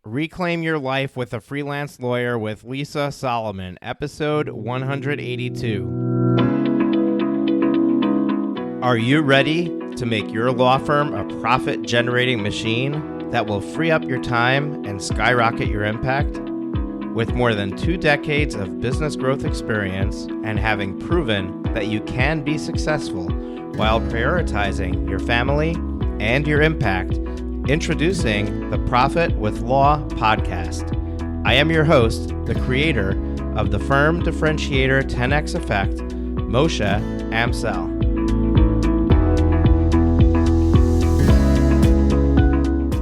Reclaim Your Life with a Freelance Lawyer with Lisa Solomon, episode 182. Are you ready to make your law firm a profit-generating machine that will free up your time and skyrocket your impact? With more than 2 decades of business growth experience and having proven that you can be successful while prioritizing your family and your impact, introducing the Profit with Law podcast. I am your host, the creator of the firm differentiator 10x effect, Moshe Amsel.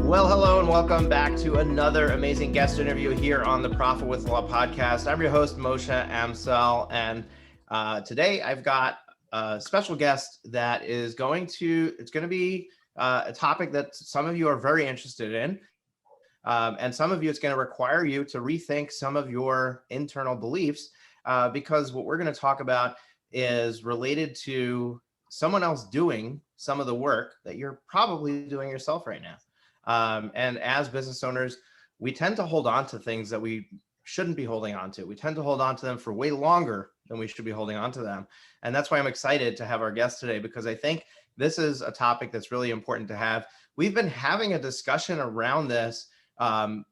Well, hello and welcome back to another amazing guest interview here on the Profit with Law podcast. I'm your host, Moshe Amsel, and today I've got a special guest that is going to be a topic that some of you are very interested in, and some of you it's going to require you to rethink some of your internal beliefs, because what we're going to talk about is related to someone else doing some of the work that you're probably doing yourself right now. And as business owners, we tend to hold on to things that we shouldn't be holding on to. We tend to hold on to them for way longer than we should be holding on to them. And that's why I'm excited to have our guest today, because I think this is a topic that's really important to have. We've been having a discussion around this on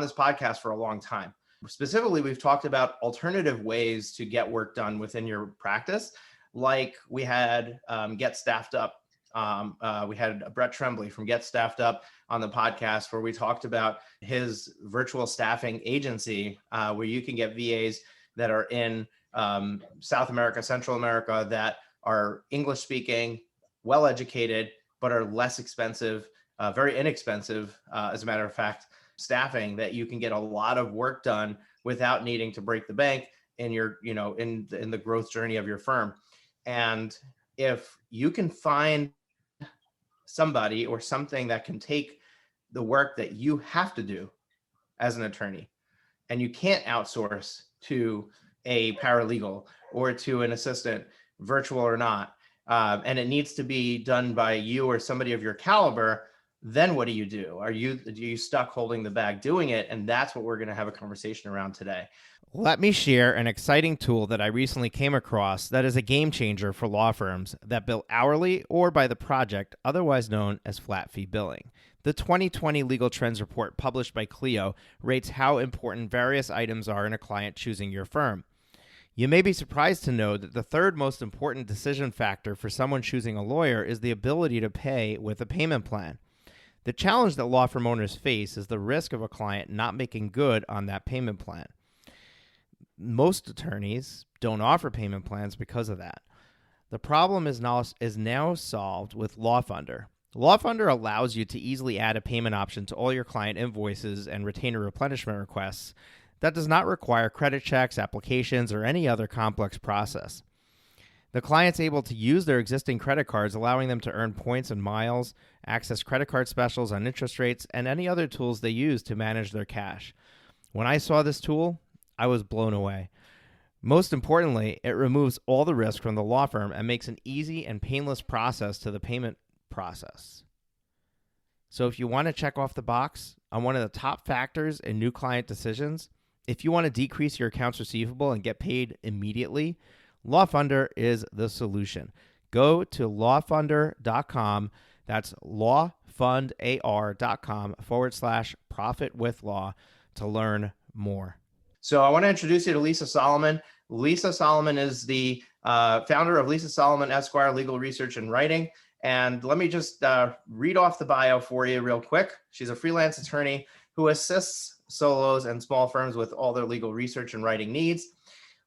this podcast for a long time. Specifically, we've talked about alternative ways to get work done within your practice. Like we had Get Staffed Up. We had Brett Tremblay from Get Staffed Up on the podcast, where we talked about his virtual staffing agency, where you can get VAs that are in South America, Central America, that are English speaking, well-educated, but are less expensive, very inexpensive, as a matter of fact, staffing that you can get a lot of work done without needing to break the bank in your, in the growth journey of your firm. And if you can find somebody or something that can take the work that you have to do as an attorney, and you can't outsource to a paralegal or to an assistant, virtual or not, and it needs to be done by you or somebody of your caliber, then what do you do? Are you stuck holding the bag doing it? And that's what we're going to have a conversation around today. Let me share an exciting tool that I recently came across that is a game changer for law firms that bill hourly or by the project, otherwise known as flat fee billing. The 2020 Legal Trends Report published by Clio rates how important various items are in a client choosing your firm. You may be surprised to know that the third most important decision factor for someone choosing a lawyer is the ability to pay with a payment plan. The challenge that law firm owners face is the risk of a client not making good on that payment plan. Most attorneys don't offer payment plans because of that. The problem is now solved with LawFunder. LawFunder allows you to easily add a payment option to all your client invoices and retainer replenishment requests that does not require credit checks, applications, or any other complex process. The client's able to use their existing credit cards, allowing them to earn points and miles, access credit card specials on interest rates, and any other tools they use to manage their cash. When I saw this tool, I was blown away. Most importantly, it removes all the risk from the law firm and makes an easy and painless process to the payment process. So if you want to check off the box on one of the top factors in new client decisions, if you want to decrease your accounts receivable and get paid immediately, LawFunder is the solution. Go to lawfunder.com. That's lawfundar.com/profitwithlaw to learn more. So I want to introduce you to Lisa Solomon. Lisa Solomon is the founder of Lisa Solomon Esquire Legal Research and Writing. And let me just read off the bio for you real quick. She's a freelance attorney who assists solos and small firms with all their legal research and writing needs.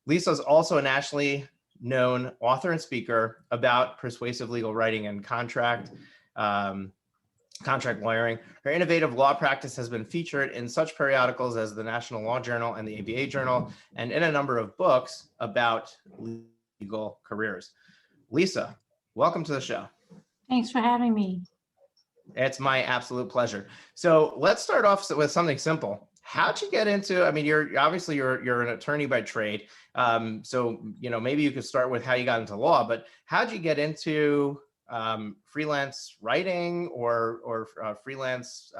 Lisa is also a nationally known author and speaker about persuasive legal writing and contract lawyering. Her innovative law practice has been featured in such periodicals as the National Law Journal and the ABA Journal, and in a number of books about legal careers. Lisa, welcome to the show. Thanks for having me. It's my absolute pleasure. So let's start off with something simple. How'd you get into, I mean, you're an attorney by trade. So, maybe you could start with how you got into law, but how'd you get into freelance writing or freelance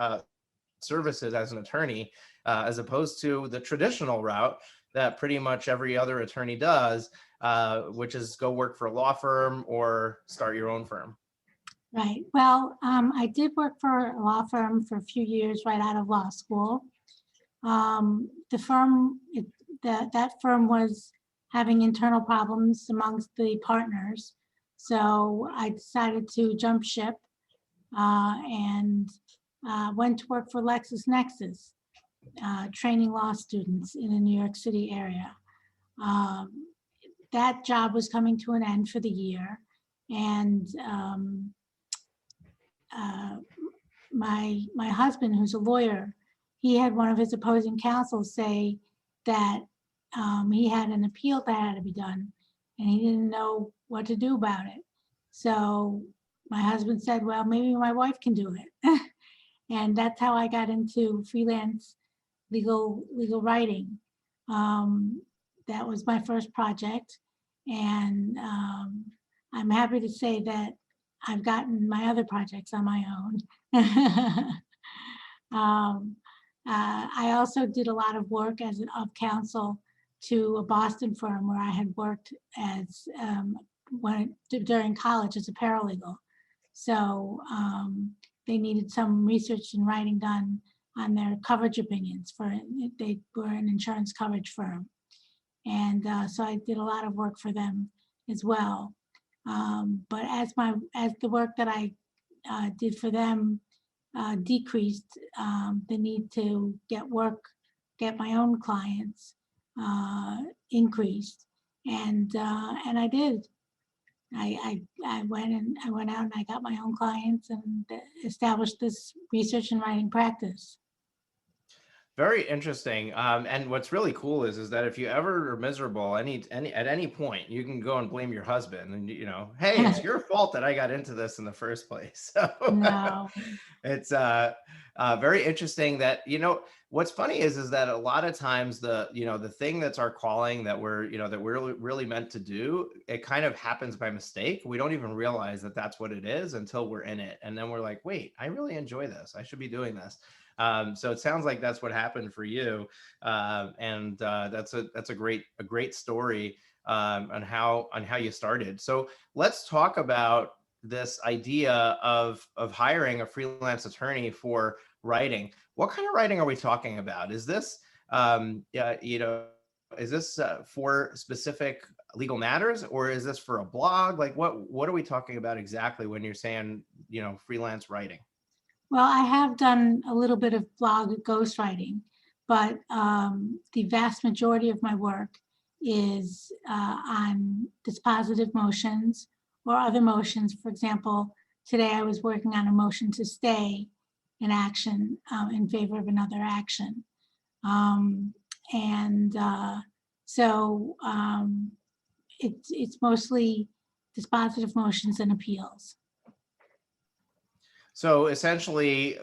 services as an attorney, as opposed to the traditional route that pretty much every other attorney does, which is go work for a law firm or start your own firm. Right. Well, I did work for a law firm for a few years right out of law school. The firm, that firm was having internal problems amongst the partners. So I decided to jump ship and went to work for LexisNexis, training law students in the New York City area. That job was coming to an end for the year. And my husband, who's a lawyer, he had one of his opposing counsel say that he had an appeal that had to be done, and he didn't know what to do about it. So my husband said, "Well, maybe my wife can do it," and that's how I got into freelance legal writing. That was my first project, and I'm happy to say that I've gotten my other projects on my own. I also did a lot of work as of counsel to a Boston firm where I had worked as during college as a paralegal. So they needed some research and writing done on their coverage opinions they were an insurance coverage firm. And so I did a lot of work for them as well. But as the work that I did for them decreased, the need to get my own clients increased, and I did. I went out and I got my own clients and established this research and writing practice. Very interesting. And what's really cool is that if you ever are miserable at any point, you can go and blame your husband, and hey, it's your fault that I got into this in the first place. So No. it's very interesting that what's funny is that a lot of times the thing that's our calling that we're really meant to do, it kind of happens by mistake. We don't even realize that that's what it is until we're in it, and then we're like, wait, I really enjoy this. I should be doing this. So it sounds like that's what happened for you, and that's a great story on how you started. So let's talk about this idea of hiring a freelance attorney for writing. What kind of writing are we talking about? Is this is this for specific legal matters, or is this for a blog? Like what are we talking about exactly when you're saying freelance writing? Well, I have done a little bit of blog ghostwriting, but the vast majority of my work is on dispositive motions or other motions. For example, today I was working on a motion to stay an action in favor of another action. So it's mostly dispositive motions and appeals. So essentially,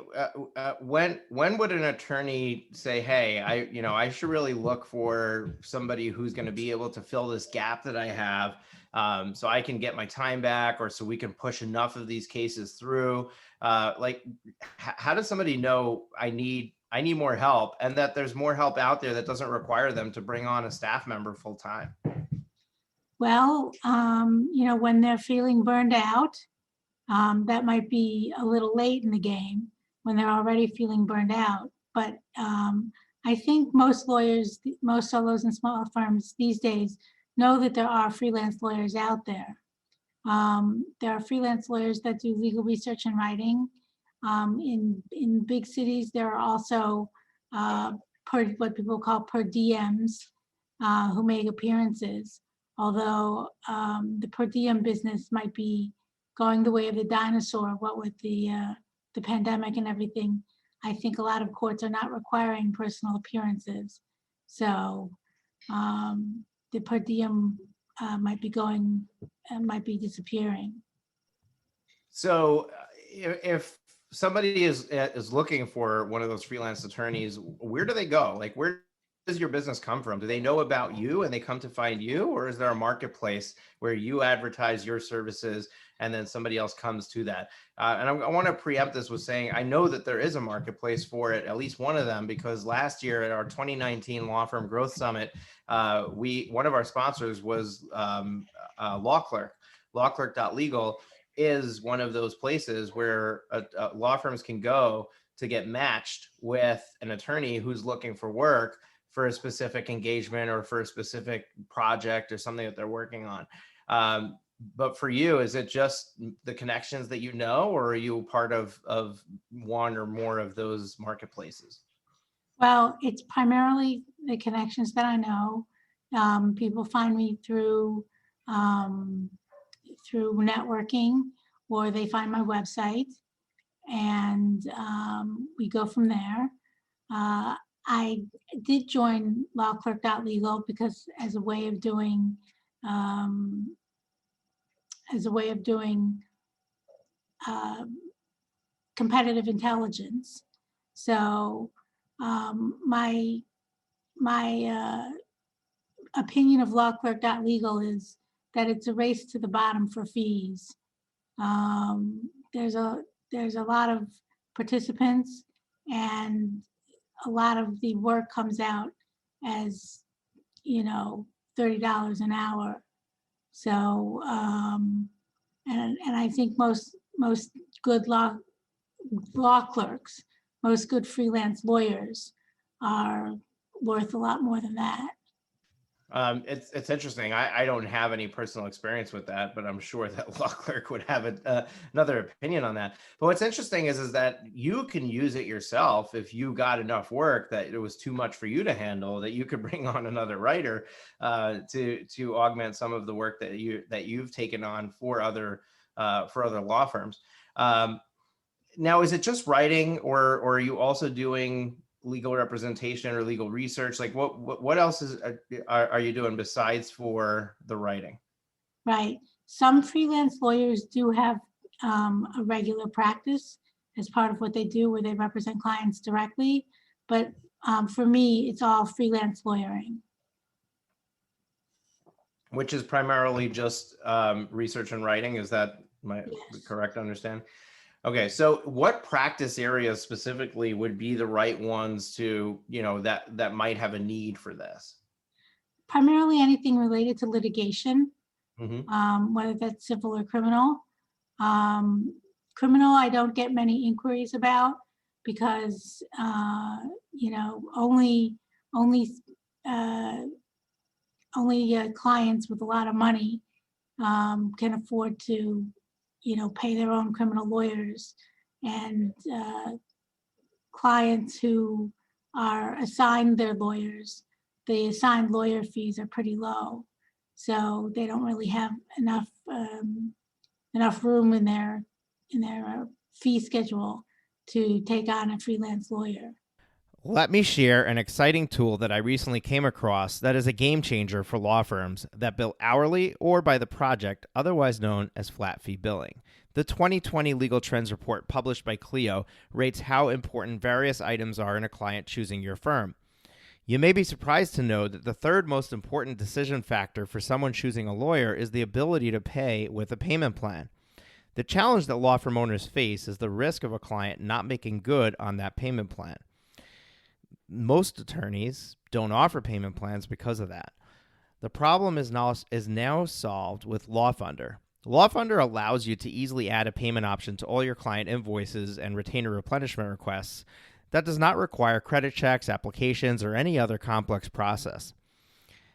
when would an attorney say, "Hey, I should really look for somebody who's going to be able to fill this gap that I have, so I can get my time back, or so we can push enough of these cases through"? How does somebody know I need more help, and that there's more help out there that doesn't require them to bring on a staff member full time? Well, when they're feeling burned out, that might be a little late in the game when they're already feeling burned out. But I think most lawyers, most solos and small firms these days know that there are freelance lawyers out there. There are freelance lawyers that do legal research and writing. In big cities, there are also what people call per diems who make appearances. Although the per diem business might be going the way of the dinosaur, what with the pandemic and everything, I think a lot of courts are not requiring personal appearances. So the per diem might be disappearing. So if somebody is looking for one of those freelance attorneys, where do they go? Like, where does your business come from? Do they know about you and they come to find you, or is there a marketplace where you advertise your services and then somebody else comes to that? And I want to preempt this with saying, I know that there is a marketplace for it, at least one of them, because last year at our 2019 Law Firm Growth Summit, one of our sponsors was Law Clerk. Lawclerk.legal is one of those places where law firms can go to get matched with an attorney who's looking for work for a specific engagement or for a specific project or something that they're working on. But for you, is it just the connections that you know, or are you part of one or more of those marketplaces? Well, it's primarily the connections that I know. People find me through networking, or they find my website, and we go from there. I did join lawclerk.legal because as a way of doing competitive intelligence. So my opinion of lawclerk.legal is that it's a race to the bottom for fees. There's a lot of participants, and a lot of the work comes out as, $30 an hour. So, and I think most good law clerks, most good freelance lawyers are worth a lot more than that. It's interesting. I don't have any personal experience with that, but I'm sure that Law Clerk would have another opinion on that. But what's interesting is that you can use it yourself if you got enough work that it was too much for you to handle, that you could bring on another writer to augment some of the work that you've taken on for other law firms. Now, is it just writing, or are you also doing legal representation or legal research? Like what else are you doing besides for the writing? Right. Some freelance lawyers do have a regular practice as part of what they do, where they represent clients directly. But for me, it's all freelance lawyering. Which is primarily just research and writing. Is that my correct understanding? Okay, so what practice areas specifically would be the right ones to, that might have a need for this? Primarily anything related to litigation, Mm-hmm. whether that's civil or criminal. Criminal, I don't get many inquiries about because, only clients with a lot of money can afford to pay their own criminal lawyers, and clients who are assigned their lawyers, the assigned lawyer fees are pretty low, so they don't really have enough room in their fee schedule to take on a freelance lawyer. Let me share an exciting tool that I recently came across that is a game changer for law firms that bill hourly or by the project, otherwise known as flat fee billing. The 2020 Legal Trends Report published by Clio rates how important various items are in a client choosing your firm. You may be surprised to know that the third most important decision factor for someone choosing a lawyer is the ability to pay with a payment plan. The challenge that law firm owners face is the risk of a client not making good on that payment plan. Most attorneys don't offer payment plans because of that. The problem is now solved with LawFunder. LawFunder allows you to easily add a payment option to all your client invoices and retainer replenishment requests that does not require credit checks, applications, or any other complex process.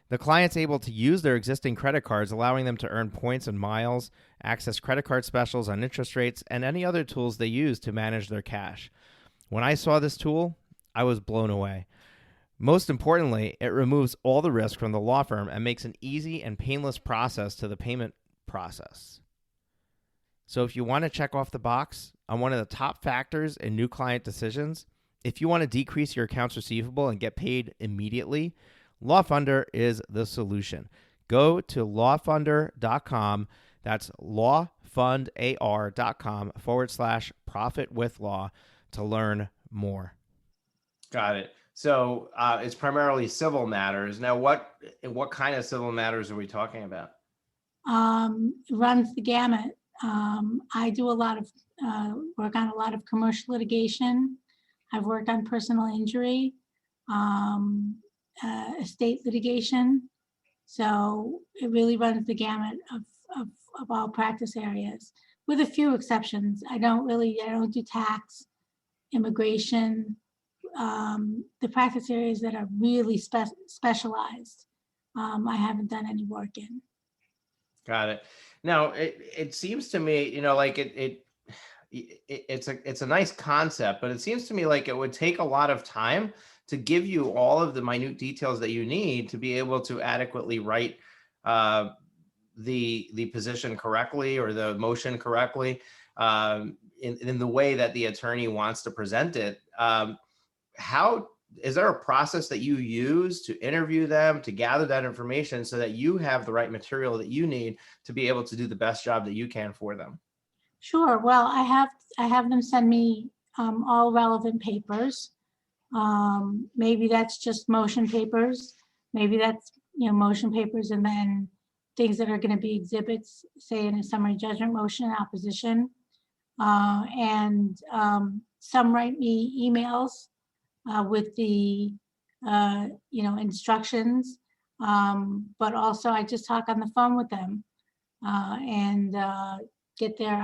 The client's able to use their existing credit cards, allowing them to earn points and miles, access credit card specials on interest rates, and any other tools they use to manage their cash. When I saw this tool, I was blown away. Most importantly, it removes all the risk from the law firm and makes an easy and painless process to the payment process. So if you want to check off the box on one of the top factors in new client decisions, if you want to decrease your accounts receivable and get paid immediately, LawFunder is the solution. Go to lawfunder.com. That's lawfundar.com/profitwithlaw to learn more. Got it. So it's primarily civil matters. Now, what kind of civil matters are we talking about? Runs the gamut. I do a lot of work on a lot of commercial litigation. I've worked on personal injury, estate litigation. So it really runs the gamut of all practice areas, with a few exceptions. I don't do tax, immigration, the practice areas that are really specialized. I haven't done any work in. Got it. Now, it seems to me, like it's a nice concept, but it seems to me like it would take a lot of time to give you all of the minute details that you need to be able to adequately write the position correctly or the motion correctly in the way that the attorney wants to present it. How is there a process that you use to interview them, to gather that information so that you have the right material that you need to be able to do the best job that you can for them? Sure. Well, I have them send me all relevant papers. Maybe that's just motion papers. Maybe that's motion papers and then things that are going to be exhibits, say in a summary judgment motion in opposition. And some write me emails with the instructions, but also I just talk on the phone with them and get their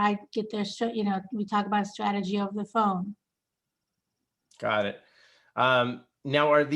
we talk about strategy over the phone. Got it. Now, are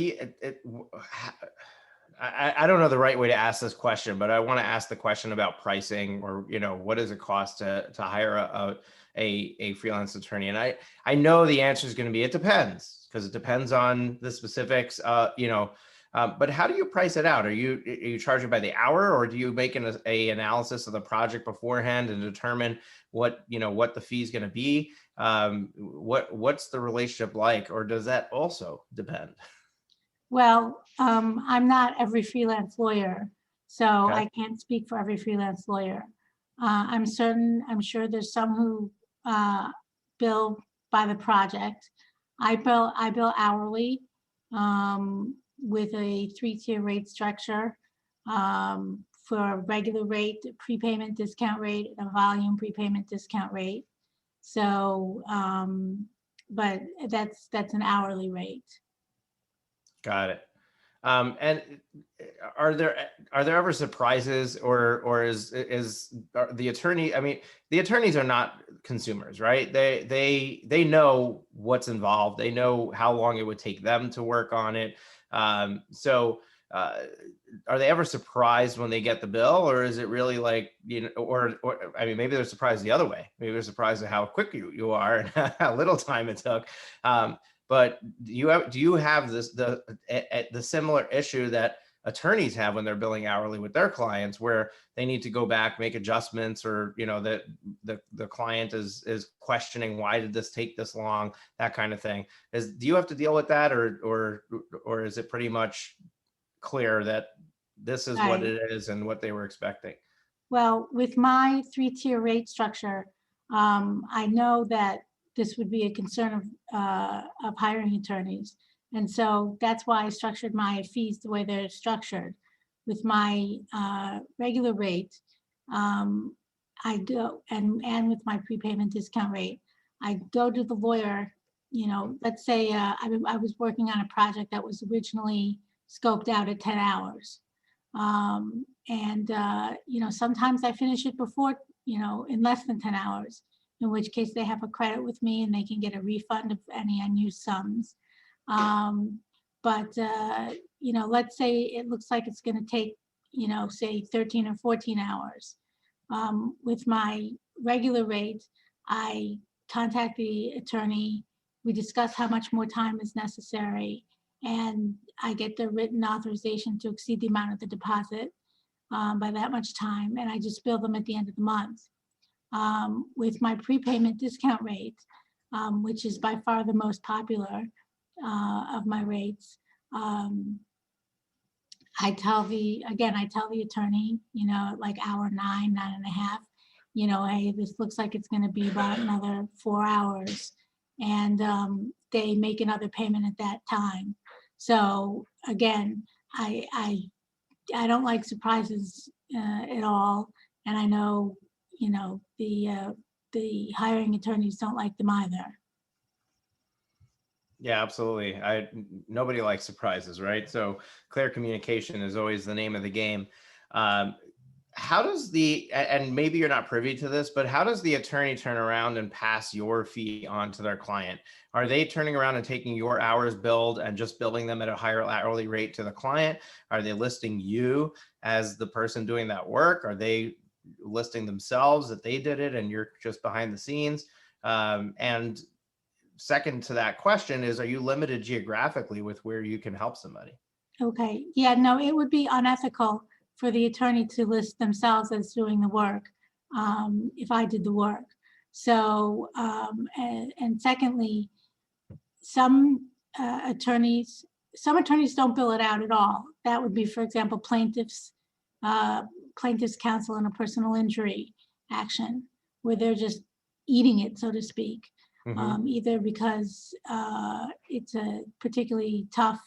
I don't know the right way to ask this question, but I want to ask the question about pricing, or what does it cost to hire a freelance attorney? And I know the answer is going to be it depends, because it depends on the specifics. But how do you price it out? Are you charging by the hour, or do you make an analysis of the project beforehand and determine what the fee is going to be? What's the relationship like, or does that also depend? Well, I'm not every freelance lawyer, so Okay. I can't speak for every freelance lawyer. I'm sure there's some who bill by the project. I bill hourly with a 3-tier rate structure for a regular rate, prepayment discount rate, and a volume prepayment discount rate. So, but that's an hourly rate. Got it. And are there ever surprises, or is the attorney? I mean, the attorneys are not consumers, right? They know what's involved. They know how long it would take them to work on it. So are they ever surprised when they get the bill, or is it really like, or I mean, maybe they're surprised the other way. Maybe they're surprised at how quick you are and how little time it took. But do you have the similar issue that attorneys have when they're billing hourly with their clients, where they need to go back, make adjustments, or that the client is questioning, why did this take this long, that kind of thing? Do you have to deal with that, or is it pretty much clear that this is what it is and what they were expecting? Well, with my 3-tier rate structure, I know that this would be a concern of hiring attorneys. And so that's why I structured my fees the way they're structured. With my regular rate, I go, and with my prepayment discount rate, I go to the lawyer, let's say I was working on a project that was originally scoped out at 10 hours. Sometimes I finish it before, in less than 10 hours. In which case they have a credit with me and they can get a refund of any unused sums. Let's say it looks like it's going to take, say 13 or 14 hours. With my regular rate, I contact the attorney, we discuss how much more time is necessary, and I get the written authorization to exceed the amount of the deposit by that much time, and I just bill them at the end of the month. With my prepayment discount rate, which is by far the most popular of my rates, I tell the attorney, like hour 9.5, hey, this looks like it's going to be about another 4 hours, and they make another payment at that time. So again, I don't like surprises at all, and I know, the hiring attorneys don't like them either. Yeah, absolutely. Nobody likes surprises, right? So clear communication is always the name of the game. Um, how does and maybe you're not privy to this, but how does the attorney turn around and pass your fee on to their client? Are they turning around and taking your hours billed and just billing them at a higher hourly rate to the client? Are they listing you as the person doing that work? Are they listing themselves that they did it and you're just behind the scenes? And second to that question is, are you limited geographically with where you can help somebody? Okay, yeah, no, it would be unethical for the attorney to list themselves as doing the work if I did the work. So, and secondly, some attorneys don't bill it out at all. That would be, for example, plaintiffs counsel in a personal injury action where they're just eating it, so to speak, either because it's a particularly tough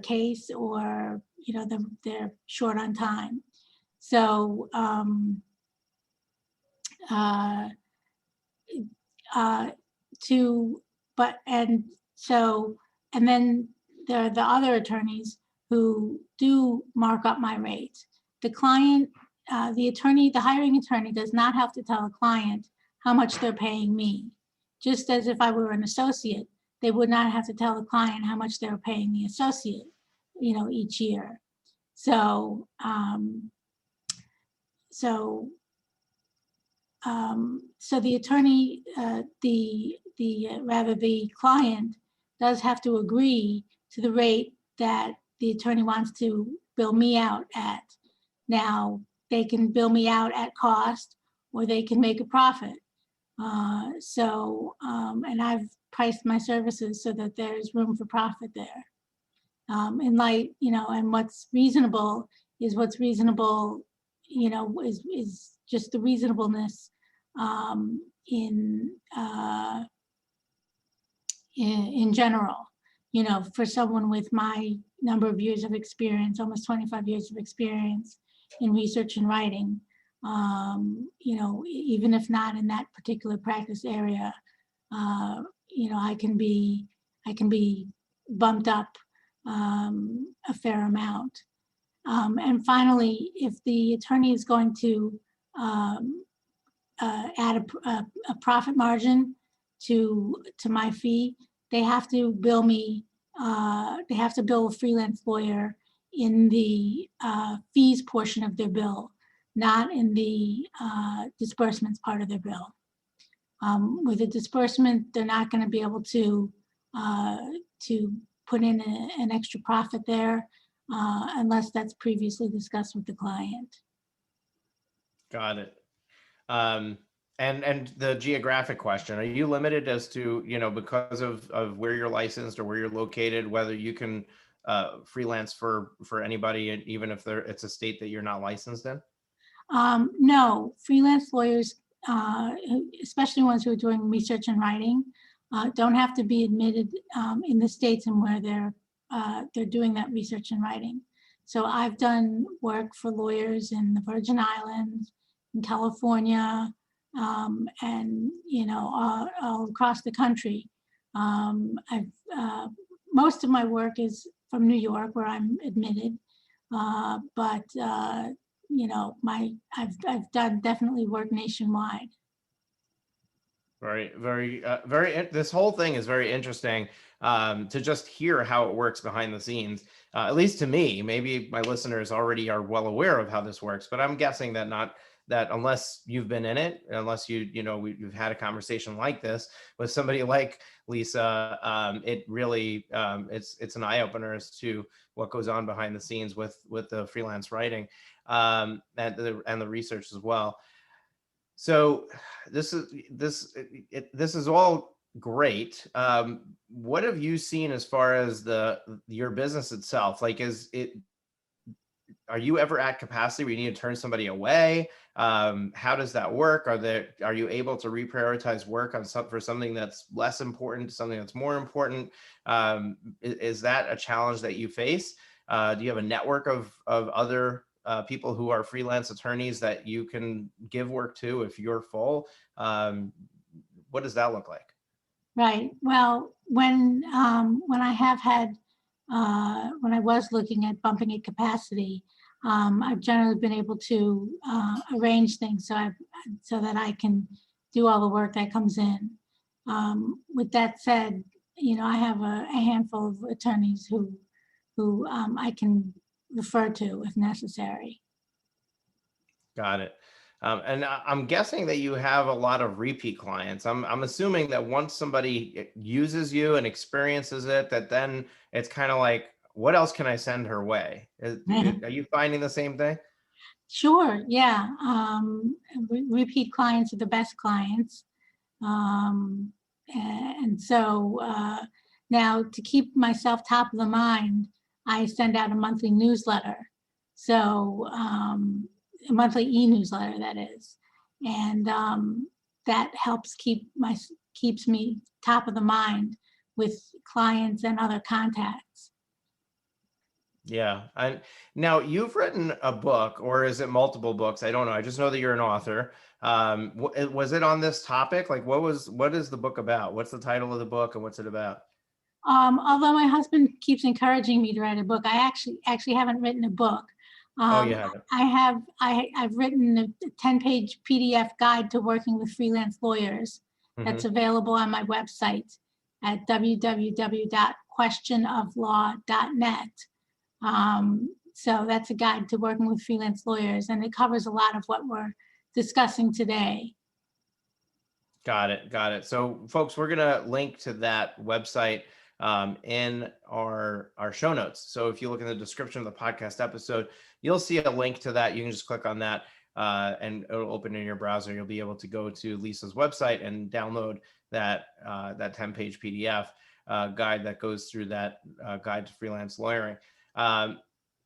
case, or they're short on time. So to but and so and then there are the other attorneys who do mark up my rates. The client, the hiring attorney does not have to tell a client how much they're paying me. Just as if I were an associate, they would not have to tell the client how much they're paying the associate, each year. So, so the attorney, the client does have to agree to the rate that the attorney wants to bill me out at. Now, they can bill me out at cost, or they can make a profit. And I've priced my services so that there's room for profit there. In light, and what's reasonable is what's reasonable, is just the reasonableness in general. For someone with my number of years of experience, almost 25 years of experience in research and writing, even if not in that particular practice area, I can be bumped up a fair amount. And finally, if the attorney is going to add a profit margin to my fee, they have to bill me. They have to bill a freelance lawyer in the fees portion of their bill, not in the disbursements part of their bill. With a disbursement, they're not going to be able to put in an extra profit there unless that's previously discussed with the client. Got it. And the geographic question, are you limited as to, because of where you're licensed or where you're located, whether you can freelance for anybody, even if it's a state that you're not licensed in? No, freelance lawyers, especially ones who are doing research and writing, don't have to be admitted in the states and where they're doing that research and writing. So I've done work for lawyers in the Virgin Islands, in California, and all across the country. Most of my work is from New York, where I'm admitted, but I've done definitely work nationwide. Very, very, very. This whole thing is very interesting to just hear how it works behind the scenes. At least to me, maybe my listeners already are well aware of how this works, but I'm guessing that unless you've been in it, unless we've had a conversation like this with somebody like Lisa, it really it's an eye opener as to what goes on behind the scenes with the freelance writing and the research as well. So this is all great. What have you seen as far as your business itself? Like, are you ever at capacity where you need to turn somebody away? How does that work? Are you able to reprioritize work on for something that's less important to something that's more important? Is that a challenge that you face? Do you have a network of other people who are freelance attorneys that you can give work to if you're full? What does that look like? Right. Well, when I have had when I was looking at bumping at capacity, I've generally been able to arrange things so that I can do all the work that comes in. With that said, I have a handful of attorneys who I can refer to if necessary. Got it. And I'm guessing that you have a lot of repeat clients. I'm assuming that once somebody uses you and experiences it, that then it's kind of like, what else can I send her way? Are you finding the same thing? Sure. Yeah. Repeat clients are the best clients. And so now to keep myself top of the mind, I send out a monthly newsletter. So a monthly e-newsletter, that is. And that helps keeps me top of the mind with clients and other contacts. Yeah. And now you've written a book, or is it multiple books? I don't know. I just know that you're an author. Was it on this topic? Like, what is the book about? What's the title of the book and what's it about? Although my husband keeps encouraging me to write a book, I actually haven't written a book. Oh, you haven't. I've written a 10-page PDF guide to working with freelance lawyers that's available on my website at www.questionoflaw.net. So that's a guide to working with freelance lawyers, and it covers a lot of what we're discussing today. Got it. Got it. So folks, we're going to link to that website in our show notes. So if you look in the description of the podcast episode, you'll see a link to that. You can just click on that and it'll open in your browser. You'll be able to go to Lisa's website and download that 10-page PDF guide that goes through that guide to freelance lawyering.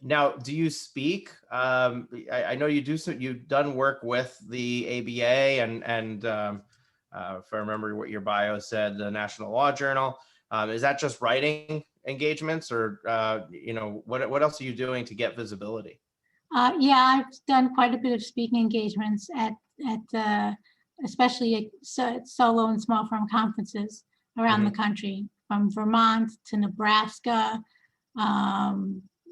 Now, do you speak? I know you do. So you've done work with the ABA and if I remember what your bio said, the National Law Journal. Is that just writing engagements, or what else are you doing to get visibility? Yeah, I've done quite a bit of speaking engagements at especially at solo and small firm conferences around the country, from Vermont to Nebraska,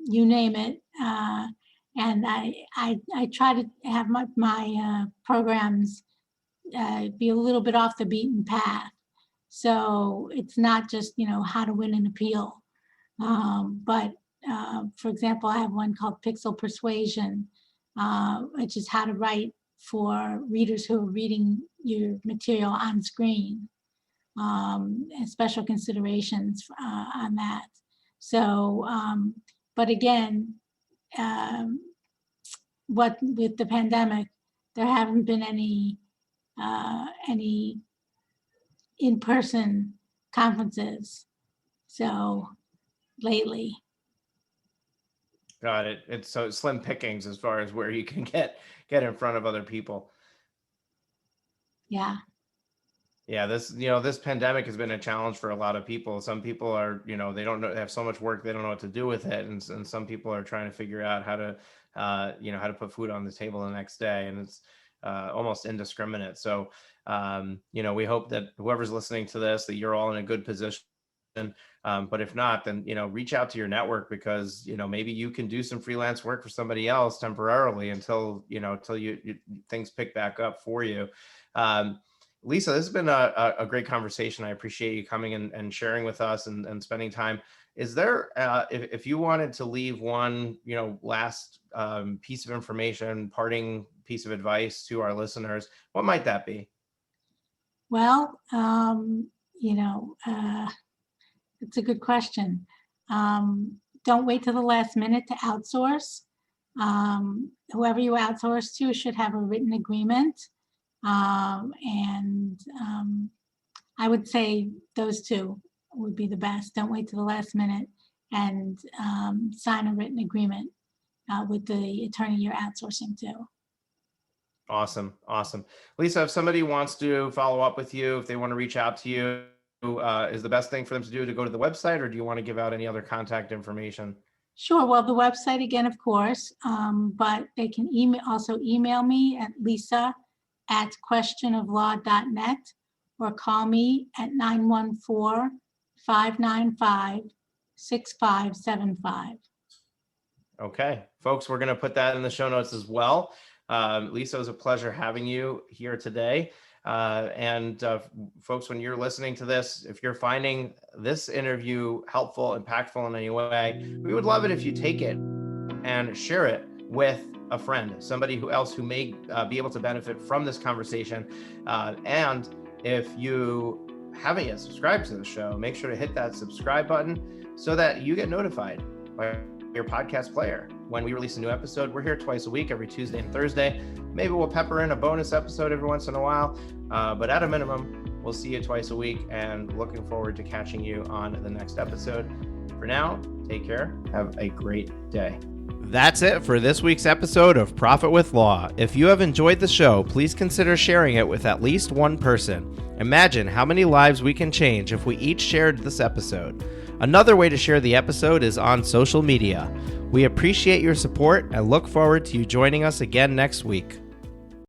you name it. And I try to have my programs be a little bit off the beaten path. So it's not just, how to win an appeal. But for example, I have one called Pixel Persuasion, which is how to write for readers who are reading your material on screen, and special considerations on that. So, but again, what with the pandemic, there haven't been any in-person conferences. So lately. Got it. It's so slim pickings as far as where you can get in front of other people. Yeah. Yeah, this pandemic has been a challenge for a lot of people. Some people are, they don't know, they have so much work, they don't know what to do with it. And some people are trying to figure out how to, how to put food on the table the next day. And it's almost indiscriminate. So, we hope that whoever's listening to this, that you're all in a good position. But if not, then, reach out to your network, because, maybe you can do some freelance work for somebody else temporarily until things pick back up for you. Lisa, this has been a great conversation. I appreciate you coming and sharing with us and spending time. Is there, if you wanted to leave one, last piece of information, parting piece of advice to our listeners, what might that be? Well, it's a good question. Don't wait till the last minute to outsource. Whoever you outsource to should have a written agreement. And I would say those two would be the best. Don't wait till the last minute and sign a written agreement. with the attorney you're outsourcing to. Awesome. Lisa, if somebody wants to follow up with you, if they want to reach out to you, is the best thing for them to do to go to the website, or do you want to give out any other contact information? Sure. Well, the website again, of course, but they can also email me at lisa@questionoflaw.net or call me at 914-595-6575. Okay, folks, we're going to put that in the show notes as well. Lisa, it was a pleasure having you here today. Folks, when you're listening to this, if you're finding this interview helpful, impactful in any way, we would love it if you take it and share it with a friend, somebody else who may be able to benefit from this conversation. And if you haven't yet subscribed to the show, make sure to hit that subscribe button so that you get notified by your podcast player when we release a new episode. We're here twice a week, every Tuesday and Thursday. Maybe we'll pepper in a bonus episode every once in a while, but at a minimum, we'll see you twice a week, and looking forward to catching you on the next episode. For now, take care. Have a great day. That's it for this week's episode of Profit with Law. If you have enjoyed the show, please consider sharing it with at least one person. Imagine how many lives we can change if we each shared this episode. Another way to share the episode is on social media. We appreciate your support and look forward to you joining us again next week.